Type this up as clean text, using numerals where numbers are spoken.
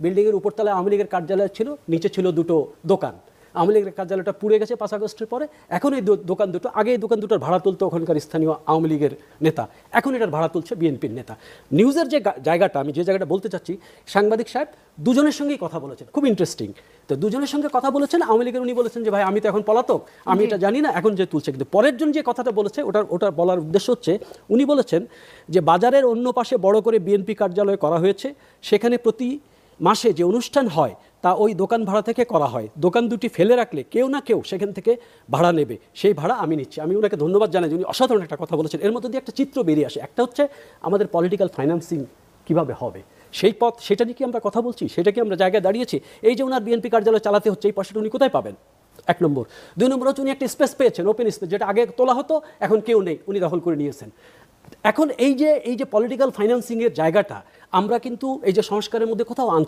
বিল্ডিংয়ের উপরতলায় আওয়ামী লীগের কার্যালয় ছিল, নিচে ছিল দুটো দোকান। আওয়ামী লীগের কার্যালয়টা পুড়ে গেছে 5 আগস্টের পরে। এখন এই দোকান দুটো, আগে এই দোকান দুটোর ভাড়া তুলতো ওখানকার স্থানীয় আওয়ামী লীগের নেতা, এখন এটার ভাড়া তুলছে বিএনপির নেতা। নিউজের যে জায়গাটা, আমি যে জায়গাটা বলতে চাচ্ছি, সাংবাদিক সাহেব দুজনের সঙ্গেই কথা বলেছেন, খুব ইন্টারেস্টিং। তো দুজনের সঙ্গে কথা বলেছেন, আওয়ামী লীগের উনি বলেছেন যে ভাই আমি তো এখন পলাতক, আমি এটা জানি না, এখন যে তুলছে। কিন্তু পরের জন যে কথাটা বলেছে, ওটা বলার উদ্দেশ্য হচ্ছে, উনি বলেছেন যে বাজারের অন্য পাশে বড় করে বিএনপি কার্যালয় করা হয়েছে, সেখানে প্রতি মাসে যে অনুষ্ঠান হয় তা ওই দোকান ভাড়া থেকে করা হয়। দোকান দুটি ফেলে রাখলে কেউ না কেউ সেখান থেকে ভাড়া নেবে, সেই ভাড়া আমি নিচ্ছি। আমি ওনাকে ধন্যবাদ জানাই, উনি অসাধারণ একটা কথা বলেছেন। এর মধ্যে দিয়ে একটা চিত্র বেরিয়ে আসে, একটা হচ্ছে আমাদের পলিটিক্যাল ফাইন্যান্সিং কীভাবে হবে সেই পথ, সেটা নিয়ে কি আমরা কথা বলছি, সেটা কি আমরা জায়গায় দাঁড়িয়েছি? এই যে ওনার বিএনপি কার্যালয় চালাতে হচ্ছে, এই পয়সাটা উনি কোথায় পাবেন? 1 নম্বর। 2 নম্বর হচ্ছে উনি একটা স্পেস পেয়েছেন, ওপেন স্পেস, যেটা আগে তোলা হতো, এখন কেউ নেই, উনি দখল করে নিয়েছেন। এখন এই যে পলিটিক্যাল ফাইন্যান্সিংয়ের জায়গাটা আমরা কিন্তু এই যে সংস্কারের মধ্যে কোথাও আনছি।